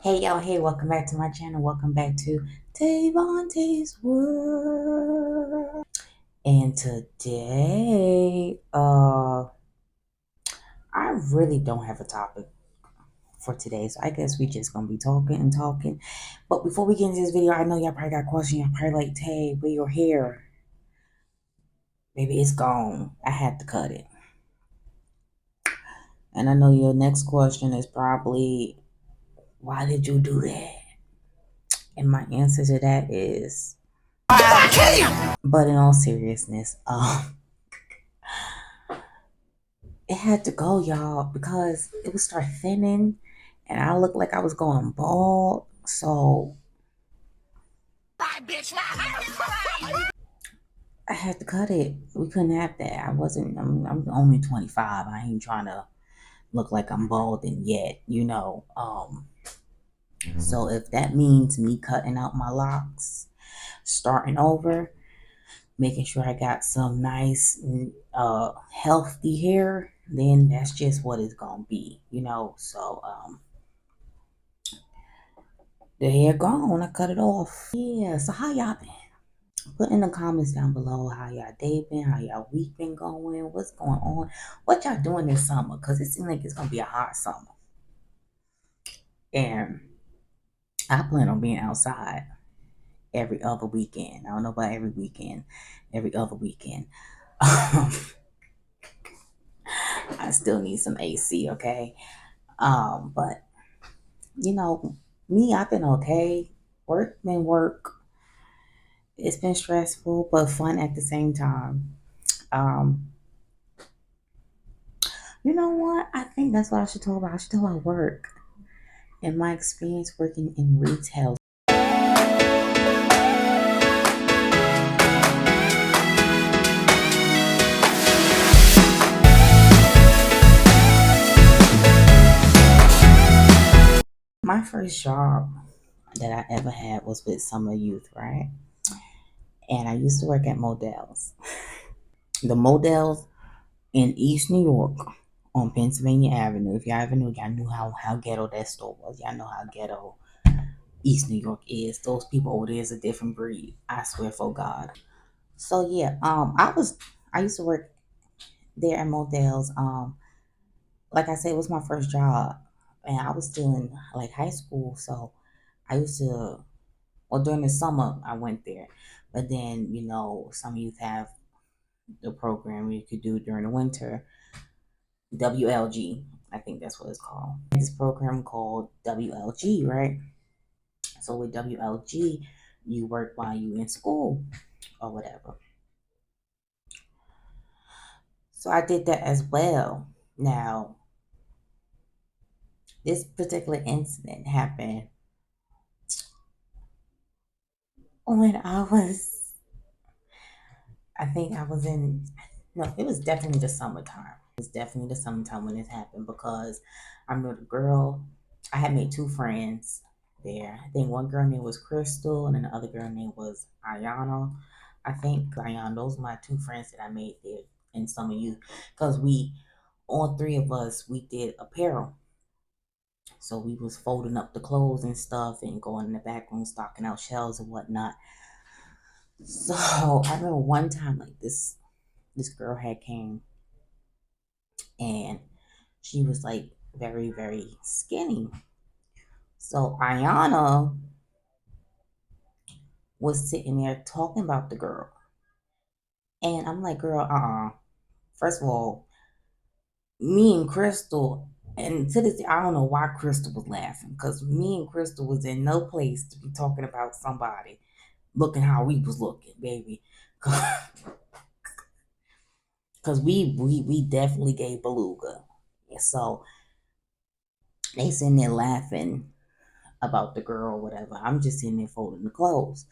Hey y'all, hey, welcome back to my channel. Welcome back to Tayvontay's World. And today, I really don't have a topic for today, so I guess we just gonna be talking and talking. But before we get into this video, I know y'all probably got questions. Y'all probably like, Tay, where your hair? Maybe it's gone. I had to cut it. And I know your next question is probably, why did you do that? And my answer to that is, but in all seriousness, it had to go, y'all, because it would start thinning and I looked like I was going bald. So I had to cut it. We couldn't have that. I'm only 25. I ain't trying to look like I'm balding yet. So if that means me cutting out my locks, starting over, making sure I got some nice, healthy hair, then that's just what it's gonna be. So, the hair gone, I cut it off. Yeah, so how y'all been? Put in the comments down below how y'all day been, how y'all week been going, what's going on, what y'all doing this summer, because it seems like it's gonna be a hot summer. And I plan on being outside every other weekend. I don't know about every weekend, every other weekend. I still need some AC, okay? But you know, me, I've been okay. Work been work. It's been stressful but fun at the same time. Um, you know what? I think that's what I should talk about. I should talk about work and my experience working in retail. My first job that I ever had was with Summer Youth, right? And I used to work at Modell's. The Modell's in East New York on Pennsylvania Avenue. If y'all ever knew, y'all knew how ghetto that store was. Y'all know how ghetto East New York is. Those people over there is a different breed. I swear for God. So yeah, I used to work there at Modell's. Like I said, it was my first job, and I was still in like high school. So I used to, well, during the summer I went there, but then some youth have the program you could do during the winter. WLG, I think that's what it's called. This program called WLG, right? So with WLG, you work while you in school or whatever. So I did that as well. Now, this particular incident happened when I think I was in, no, it was definitely the summertime. It was definitely the summertime when this happened because I remember the girl, I had made two friends there. I think one girl name was Crystal and then the other girl name was Ayana. I think Ayana, those are my two friends that I made there in summer youth because all three of us, we did apparel. So we was folding up the clothes and stuff and going in the back room, stocking out shelves and whatnot. So I remember one time like this girl had came and she was like very, very skinny. So Ayana was sitting there talking about the girl. And I'm like, girl, First of all, me and Crystal, and to this day, I don't know why Crystal was laughing because me and Crystal was in no place to be talking about somebody looking how we was looking, baby. Because we definitely gave beluga. Yeah, so they sitting there laughing about the girl or whatever. I'm just sitting there folding the clothes.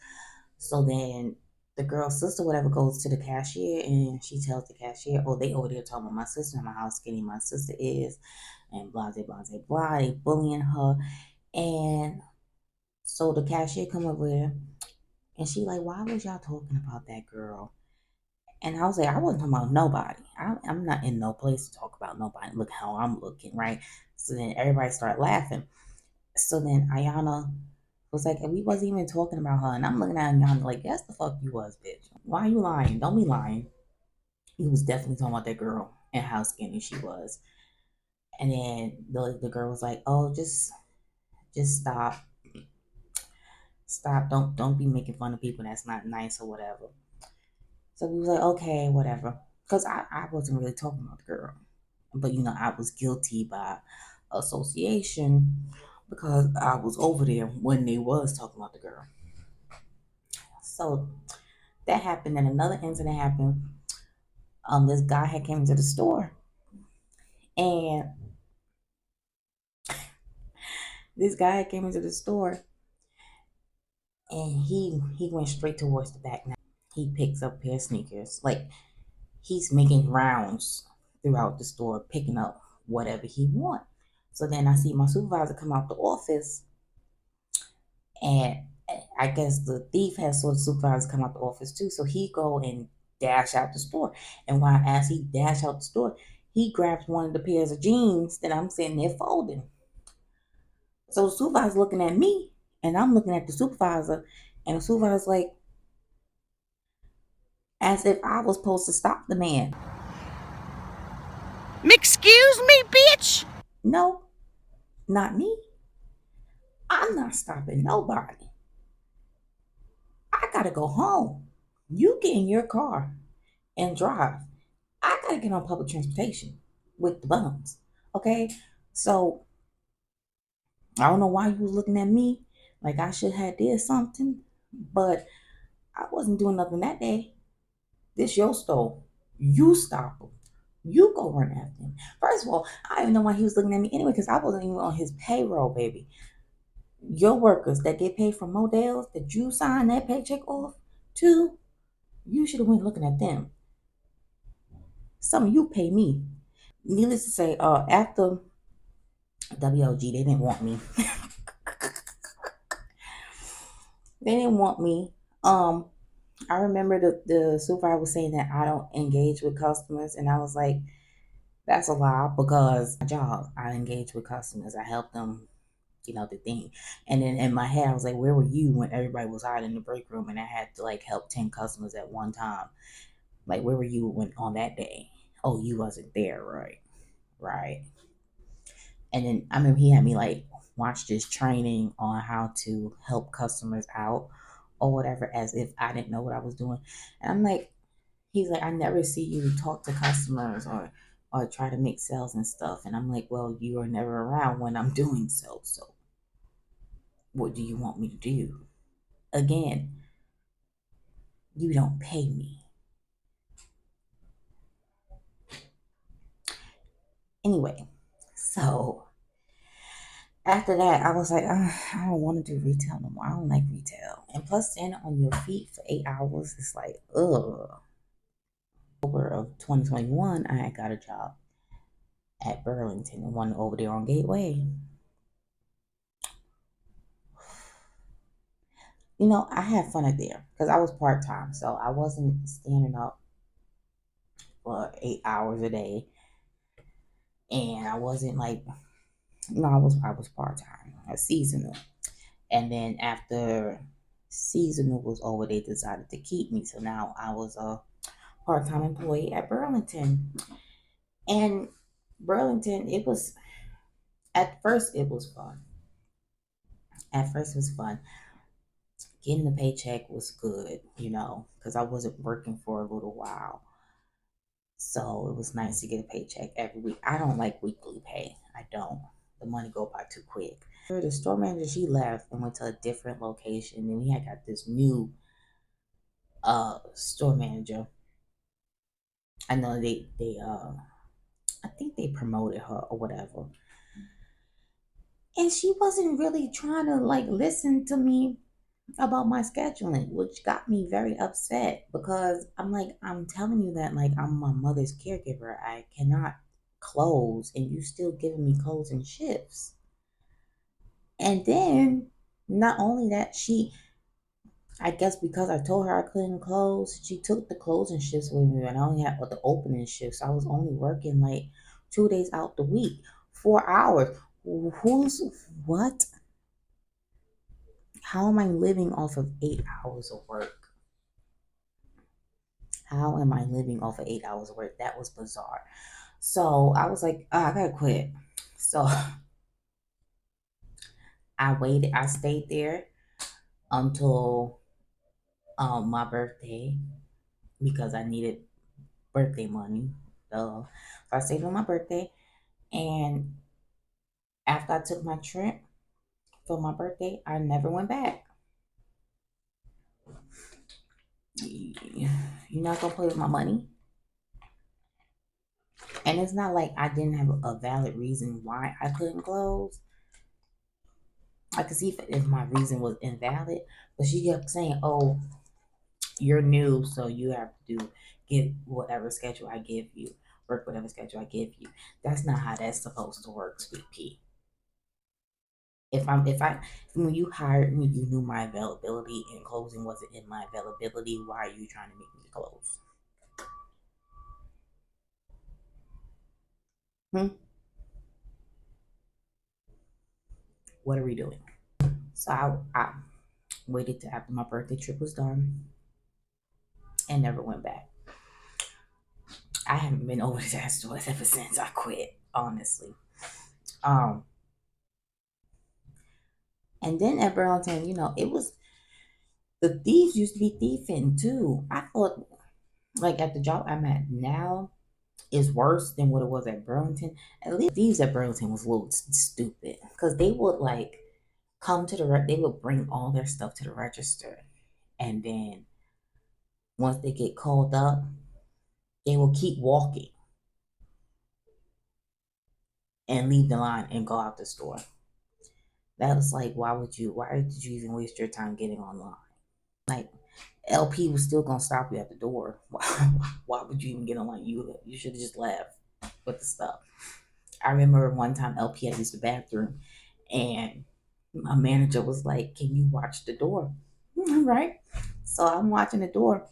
So then the girl's sister, whatever, goes to the cashier and she tells the cashier, oh, they over there talking about my sister and how skinny my sister is and blah, blah, blah, blah. They bullying her. And so the cashier come over there and she like, why was y'all talking about that girl? And I was like, I wasn't talking about nobody. I'm not in no place to talk about nobody. Look how I'm looking, right? So then everybody started laughing. So then Ayana was like, and we wasn't even talking about her. And I'm looking at Ayana like, yes, the fuck you was, bitch. Why are you lying? Don't be lying. He was definitely talking about that girl and how skinny she was. And then the girl was like, oh, just stop. Don't be making fun of people that's not nice or whatever. So we was like, okay, whatever. Because I wasn't really talking about the girl. But I was guilty by association because I was over there when they was talking about the girl. So that happened, and another incident happened. This guy had came into the store, and this guy had came into the store, and he went straight towards the back. Now he picks up a pair of sneakers, like he's making rounds throughout the store, picking up whatever he want. So then I see my supervisor come out the office, and I guess the thief has saw the supervisor come out the office too. So he go and dash out the store. And while as he dash out the store, he grabs one of the pairs of jeans that I'm sitting there folding. So the supervisor's looking at me, and I'm looking at the supervisor, and the supervisor's like, as if I was supposed to stop the man. Excuse me, bitch? No, not me. I'm not stopping nobody. I gotta go home. You get in your car and drive. I gotta get on public transportation with the bums. Okay? So I don't know why you was looking at me like I should have did something, but I wasn't doing nothing that day. This your store. You stop him. You go run after him. First of all, I didn't know why he was looking at me anyway because I wasn't even on his payroll, baby. Your workers that get paid from models that you sign that paycheck off to, you should have went looking at them. Some of you pay me. Needless to say, after WLG, they didn't want me. They didn't want me. I remember the supervisor was saying that I don't engage with customers, and I was like, that's a lie because my job, I engage with customers. I help them, the thing. And then in my head, I was like, where were you when everybody was hiding in the break room and I had to like help 10 customers at one time? Like, where were you when on that day? Oh, you wasn't there, right? Right. And then I remember he had me like watch this training on how to help customers out or whatever, as if I didn't know what I was doing. And I'm like, he's like, I never see you talk to customers or try to make sales and stuff. And I'm like, well, you are never around when I'm doing so what do you want me to do? Again, you don't pay me. Anyway, so after that, I was like, I don't want to do retail no more. I don't like retail. And plus, standing on your feet for 8 hours, it's like, ugh. October of 2021, I got a job at Burlington, the one over there on Gateway. I had fun at there because I was part time, so I wasn't standing up for 8 hours a day, and I wasn't like, no, I was part time, a seasonal, and then after seasonal was over, they decided to keep me, so now I was a part time employee at Burlington, and Burlington, it was at first it was fun. At first it was fun. Getting the paycheck was good, because I wasn't working for a little while. So it was nice to get a paycheck every week. I don't like weekly pay. I don't. The money go by too quick. The store manager, she left and went to a different location. And we had got this new store manager. I know they I think they promoted her or whatever. And she wasn't really trying to like listen to me about my scheduling, which got me very upset because I'm like, I'm telling you that like I'm my mother's caregiver. I cannot close, and you still giving me closing shifts. And then not only that, I guess because I told her I couldn't close, she took the closing shifts with me, and I only had the opening shifts. I was only working like 2 days out the week, 4 hours. Who's what? How am I living off of 8 hours of work? How am I living off of 8 hours of work? That was bizarre. So I was like, I gotta quit. So I waited, I stayed there until my birthday because I needed birthday money. So I stayed on my birthday, and after I took my trip for my birthday, I never went back. You're not gonna play with my money. And it's not like I didn't have a valid reason why I couldn't close. I could see if my reason was invalid, but she kept saying, "Oh, you're new, so you have to give whatever schedule I give you, work whatever schedule I give you." That's not how that's supposed to work, sweet pea. If when you hired me, you knew my availability, and closing wasn't in my availability. Why are you trying to make me close? Hmm? What are we doing? So I waited till after my birthday trip was done and never went back. I haven't been over to that store ever since I quit, honestly. Um, and then at Burlington, it was the thieves used to be thieving too. I thought, like, at the job I'm at now is worse than what it was at Burlington. At least thieves at Burlington was a little stupid because they would like come to they would bring all their stuff to the register, and then once they get called up, they will keep walking and leave the line and go out the store. That was like, why did you even waste your time getting online? Like, LP was still gonna stop you at the door. Why would you even get online? You should have just left with the stuff. I remember one time LP had used the bathroom, and my manager was like, "Can you watch the door?" Right. So I'm watching the door,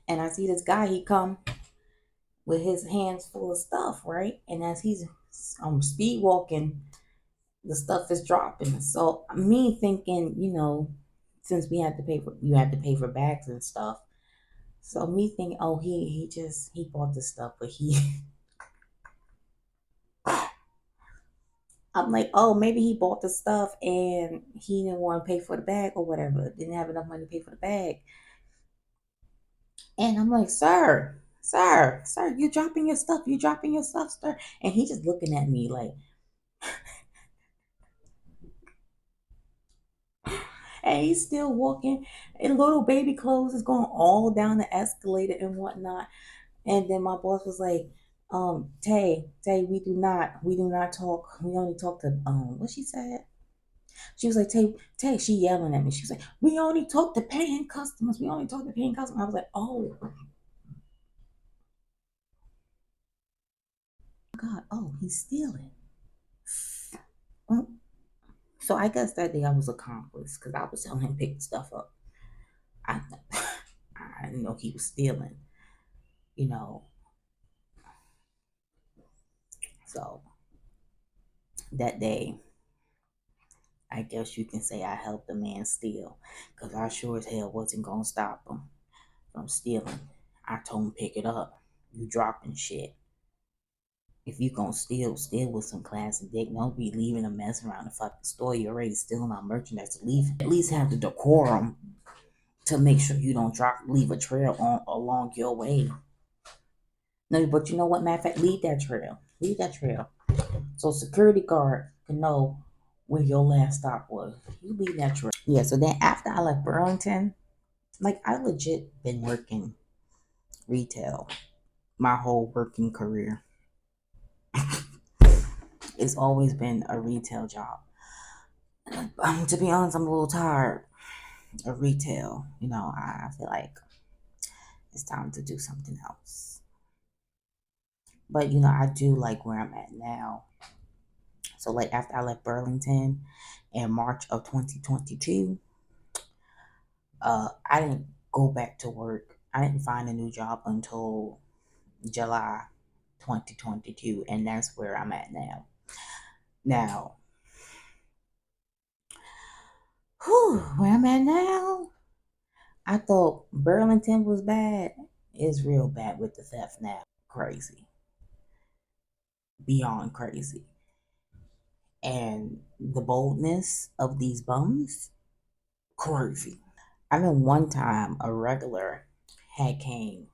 and I see this guy. He come with his hands full of stuff, right? And as he's speed walking, the stuff is dropping. So me thinking, since we had to pay for you had to pay for bags and stuff. So me thinking, oh, he bought the stuff, but he I'm like, oh, maybe he bought the stuff and he didn't want to pay for the bag or whatever. Didn't have enough money to pay for the bag. And I'm like, sir, you dropping your stuff. You dropping your stuff, sir. And he just looking at me like, and he's still walking. And little baby clothes is going all down the escalator and whatnot. And then my boss was like, Tay, we do not talk. We only talk to what she said. She was like, Tay, she yelling at me. She was like, we only talk to paying customers. We only talk to paying customers. I was like, oh God, oh, he's stealing. Mm. So I guess that day I was accomplice because I was telling him pick the stuff up. I I didn't know he was stealing, you know. So that day, I guess you can say I helped the man steal because I sure as hell wasn't gonna stop him from stealing. I told him pick it up. You dropping shit. If you gonna steal with some class and dick. Don't be leaving a mess around the fucking store. You're already stealing our merchandise. At least have the decorum to make sure you don't leave a trail along your way. No, but you know what? Matter of fact, leave that trail. Leave that trail. So security guard can know where your last stop was. You leave that trail. Yeah. So then after I left Burlington, like I legit been working retail my whole working career. It's always been a retail job. To be honest, I'm a little tired of retail. I feel like it's time to do something else. But I do like where I'm at now. So like after I left Burlington in March of 2022, I didn't go back to work. I didn't find a new job until July 2022, and that's where I'm at now. Now, where I'm at now, I thought Burlington was bad. It's real bad with the theft now. Crazy. Beyond crazy. And the boldness of these bums, crazy. I know one time had came,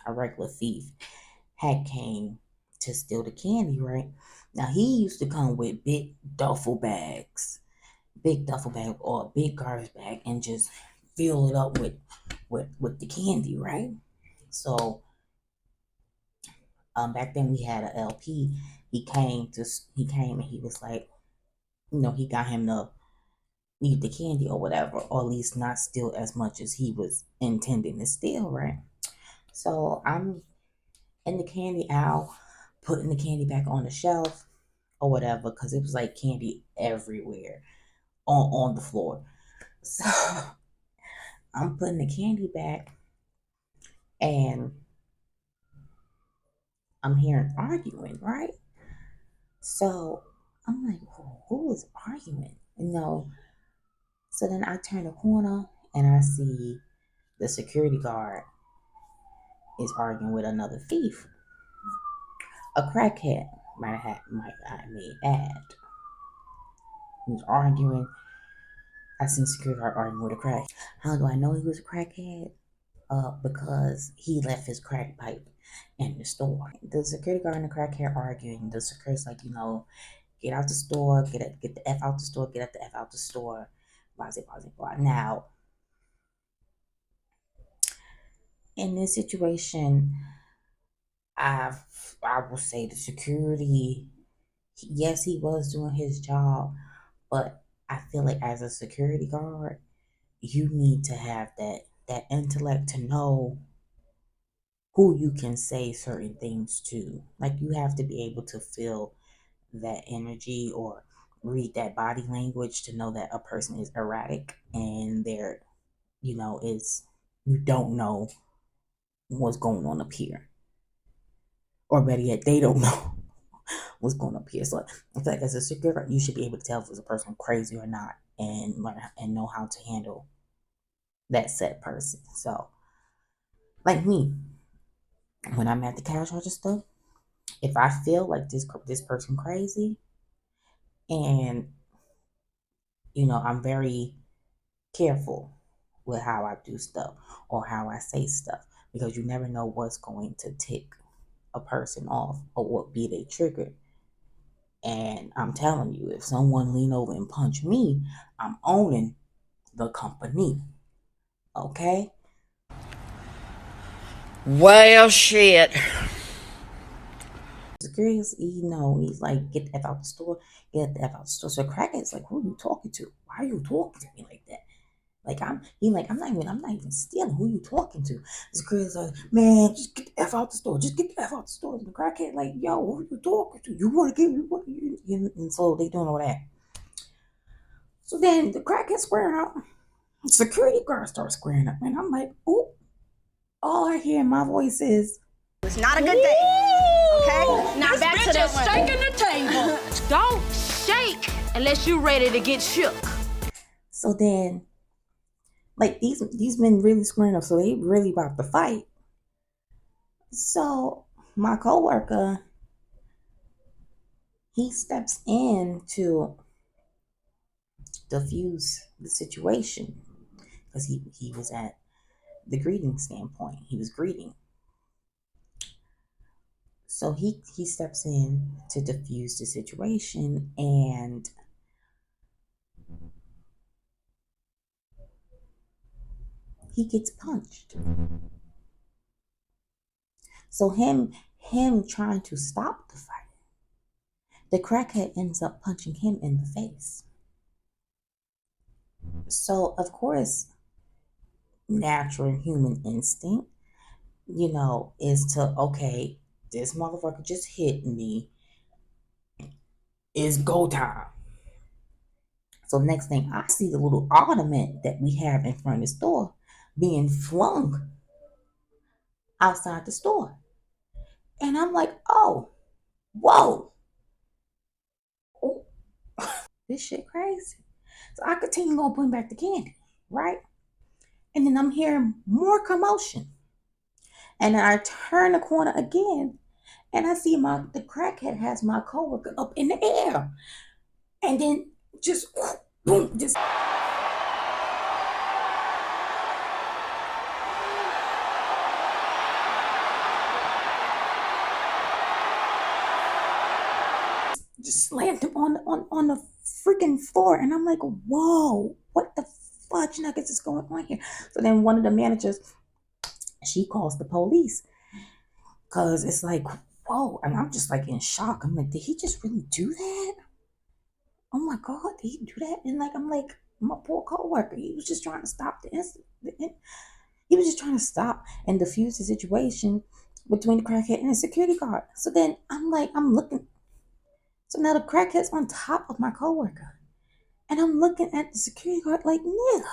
a regular thief had came to steal the candy, right? Now he used to come with big duffel bag or a big garbage bag and just fill it up with the candy, right? So back then we had a LP. He came and he was like, he got him to eat the candy or whatever, or at least not steal as much as he was intending to steal, right? So I'm in the candy aisle, putting the candy back on the shelf or whatever, because it was like candy everywhere on the floor. So I'm putting the candy back and I'm hearing arguing, right? So I'm like, who is arguing? So then I turn the corner and I see the security guard is arguing with another thief, a crackhead. Might I may add. He was arguing. I seen security guard arguing with a crack. How do I know he was a crackhead? Because he left his crack pipe in the store. The security guard and the crackhead arguing. The security's like, get out the store, get the F out the store, get the F out the store, blah, blah, blah, blah. Now, in this situation, I will say the security, yes, he was doing his job, but I feel like as a security guard, you need to have that intellect to know who you can say certain things to. Like you have to be able to feel that energy or read that body language to know that a person is erratic and they're, is you don't know what's going on up here. Or better yet, they don't know what's going on up here. So I feel like as a security, you should be able to tell if it's a person crazy or not and learn and know how to handle that said person. So like me, when I'm at the cash register, if I feel like this person crazy and I'm very careful with how I do stuff or how I say stuff because you never know what's going to tick a person off or what be they triggered. And I'm telling you, if someone lean over and punch me, I'm owning the company. Okay? Well, shit. Security, he's like, get the F out the store, get the F out the store. So crackhead's like, who are you talking to? Why are you talking to me like that? Like I'm not even stealing. Who you talking to? This girl's like, man, just get the F out the store. Just get the F out the store. And the crackhead like, yo, who you talking to? You wanna give you what you and so they doing all that. So then the crackhead squaring up. Security guard starts squaring up. And I'm like, oh, all I hear in my voice is It's not a good day. Okay? Now back to that one. Shaking the table. Don't shake unless you're ready to get shook. so then like these men really squaring up, so they really about to fight. So my coworker, he steps in to diffuse the situation because he was at the greeting standpoint. He was greeting. So he steps in to diffuse the situation and he gets punched. So him trying to stop the fight, the crackhead ends up punching him in the face. So of course, natural human instinct, is to okay, this motherfucker just hit me. It's go time. So next thing I see the little ornament that we have in front of the store being flung outside the store. And I'm like, oh, whoa. Oh, this shit crazy. So I continue going putting back the candy, right? And then I'm hearing more commotion. And then I turn the corner again and I see the crackhead has my coworker up in the air. And then just boom, just slammed him on the freaking floor. And I'm like, whoa, what the fudge nuggets is going on here? So then one of the managers, she calls the police because it's like, whoa. And I'm just like in shock. I'm like, did he just really do that? Oh my God, did he do that? And like, I'm like, my poor coworker, he was just trying to stop the incident. He was just trying to stop and diffuse the situation between the crackhead and the security guard. So then I'm like, I'm looking. So now the crackhead's on top of my coworker. And I'm looking at the security guard like, nigga,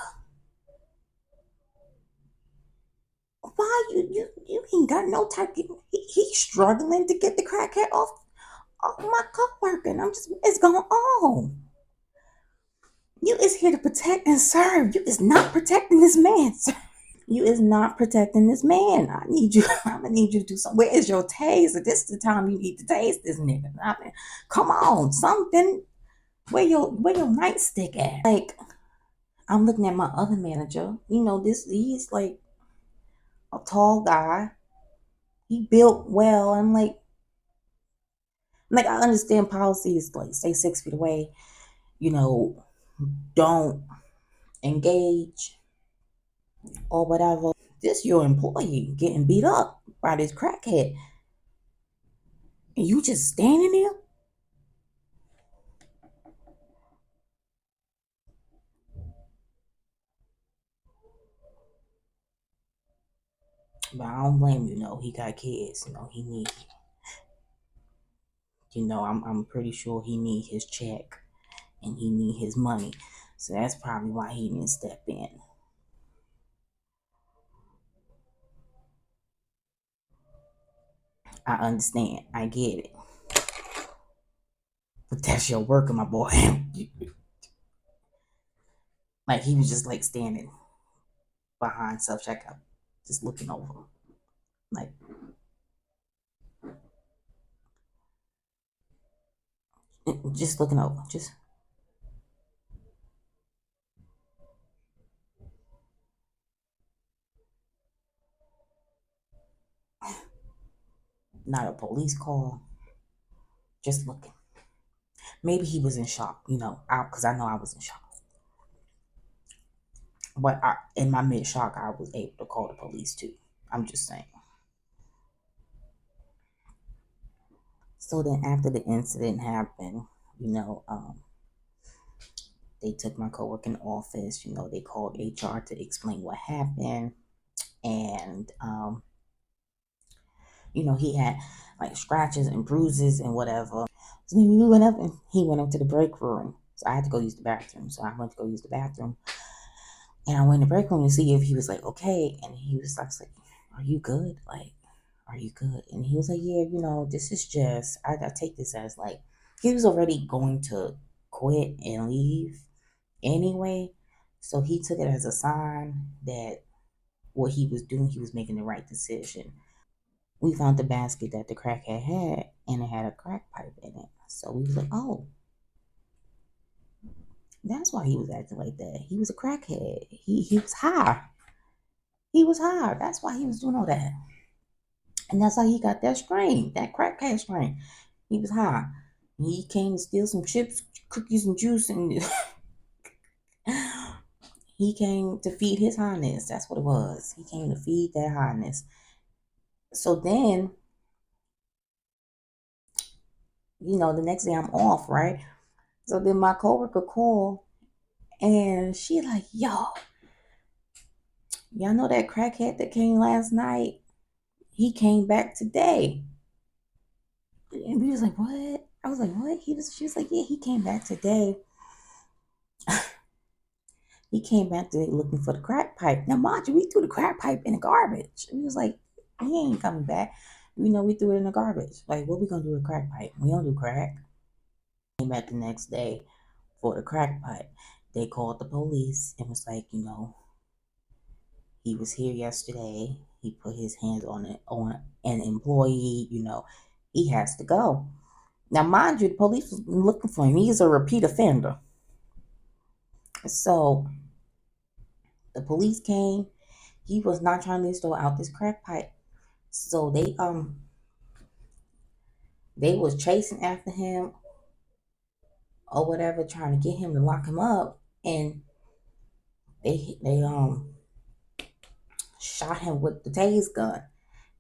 why you ain't got no type of, he's struggling to get the crackhead off my coworker. And I'm just, it's going on. You is here to protect and serve. You is not protecting this man, sir. You is not protecting this man. I need you. I'm gonna need you to do something. Where is your taser? This is the time you need to tase this nigga. I mean, come on, something. Where your nightstick at? Like, I'm looking at my other manager. He's like a tall guy. He built well. I'm like, I understand policies like stay 6 feet away. You know, don't engage or whatever. This your employee getting beat up by this crackhead, and you just standing there. But I don't blame you. He got kids. He need. I'm pretty sure he need his check and he need his money. So that's probably why he didn't step in. I understand. I get it. But that's your worker, my boy. Like he was just like standing behind self checkout, just looking over. Like just looking over. Just not a police call. Just looking. Maybe he was in shock, because I know I was in shock. But in my mid shock, I was able to call the police too. I'm just saying. So then, after the incident happened, you know, um, they took my coworker in the office. They called HR to explain what happened, and he had like scratches and bruises and whatever. So then we went up, and he went up to the break room. So I had to go use the bathroom. So I went to go use the bathroom, and I went in the break room to see if he was like okay, and he was like, "Are you good? Like, are you good?" And he was like, "Yeah, this is just I take this as like he was already going to quit and leave anyway, so he took it as a sign that what he was doing, he was making the right decision." We found the basket that the crackhead had, and it had a crack pipe in it. So we was like, "Oh, that's why he was acting like that. He was a crackhead. He was high. He was high. That's why he was doing all that." And that's how he got that strain, that crackhead strain. He was high. He came to steal some chips, cookies, and juice, and he came to feed his highness. That's what it was. He came to feed that highness. So then, the next day I'm off, right? So then my coworker called, and she like, "Yo, y'all know that crackhead that came last night? He came back today." And we was like, "What?" I was like, "What?" She was like, "Yeah, he came back today. He came back today looking for the crack pipe." Now, mind you, we threw the crack pipe in the garbage. We was like, "He ain't coming back." We threw it in the garbage. Like, what we gonna do with crack pipe? We don't do crack. Came back the next day for the crack pipe. They called the police and was like, he was here yesterday. He put his hands on an employee. He has to go. Now, mind you, the police was looking for him. He's a repeat offender. So the police came. He was not trying to throw out this crack pipe. So they was chasing after him or whatever, trying to get him to lock him up, and they shot him with the tase gun.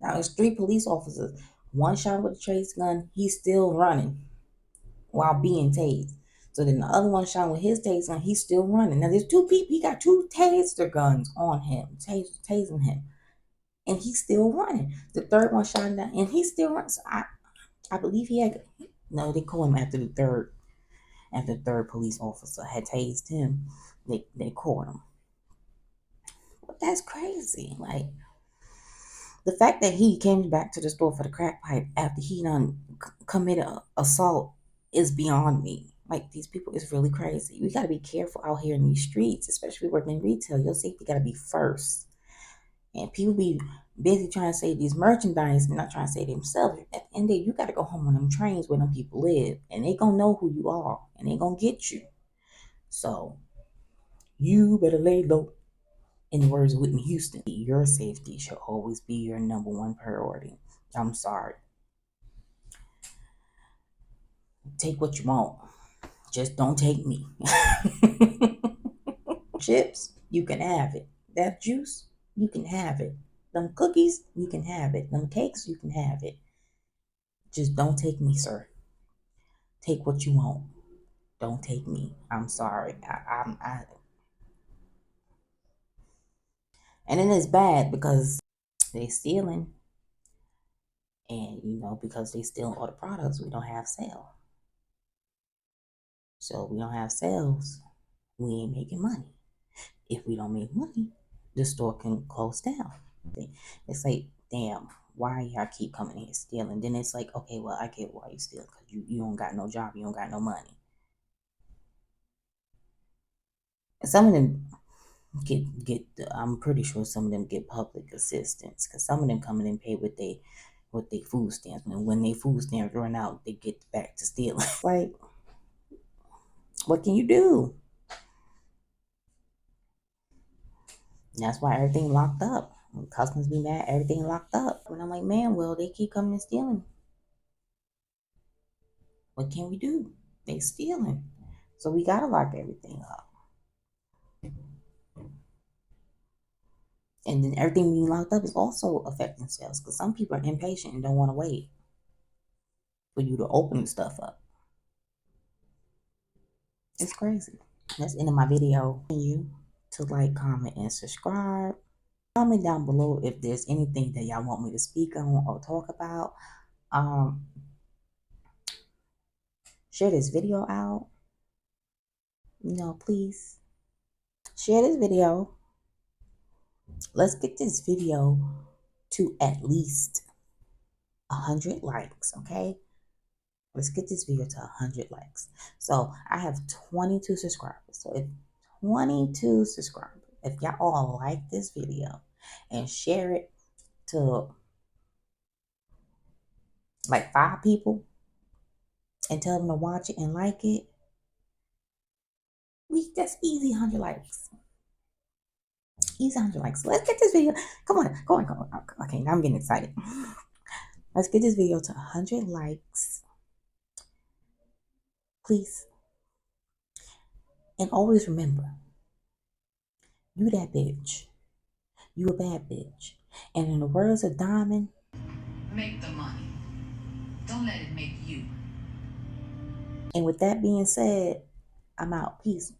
Now there's 3 police officers. One shot with the tase gun. He's still running while being tased. So then the other one shot with his taser gun. He's still running. Now there's 2 people. He got 2 taser guns on him, tasing him, and he's still running. The third one shot down, and he's still running. So I believe he had. No, they called him after the third police officer had tased him. They caught him. But that's crazy. Like, the fact that he came back to the store for the crack pipe after he done committed assault is beyond me. Like, these people is really crazy. We gotta be careful out here in these streets, especially working in retail. Your safety gotta be first. And people be busy trying to save these merchandise and not trying to save themselves. At the end of the day, you gotta go home on them trains where them people live. And they gonna know who you are. And they gonna get you. So, you better lay low. In the words of Whitney Houston, your safety should always be your number one priority. I'm sorry. Take what you want. Just don't take me. Chips, you can have it. That juice, you can have it. Them cookies, you can have it. Them cakes, you can have it. Just don't take me, sir. Take what you want. Don't take me. I'm sorry. And then it's bad because they stealing. And, because they stealing all the products, we don't have sale. So we don't have sales, we ain't making money. If we don't make money, the store can close down. It's like, damn, why y'all keep coming here stealing? Then it's like, okay, well, I get why you steal, because you don't got no job, you don't got no money. And some of them get I'm pretty sure some of them get public assistance, because some of them come in and pay with they food stamps. And when they food stamps run out, they get back to stealing. Like, what can you do? That's why everything locked up. When customers be mad, everything locked up. And I'm like, man, well, they keep coming and stealing. What can we do? They stealing. So we gotta lock everything up. And then everything being locked up is also affecting sales, because some people are impatient and don't want to wait for you to open the stuff up. It's crazy. That's the end of my video. You to like, comment, and subscribe. Comment down below if there's anything that y'all want me to speak on or talk about. Share this video out. Please share this video. Let's get this video to at least 100 likes, okay? Let's get this video to 100 likes. So I have 22 subscribers. So if 22 subscribers, if y'all all like this video and share it to like 5 people and tell them to watch it and like it, that's easy 100 likes. Easy 100 likes. So let's get this video. Come on. Okay, now I'm getting excited. Let's get this video to 100 likes. Please. And always remember, you that bitch. You a bad bitch. And in the words of Diamond, make the money. Don't let it make you. And with that being said, I'm out. Peace.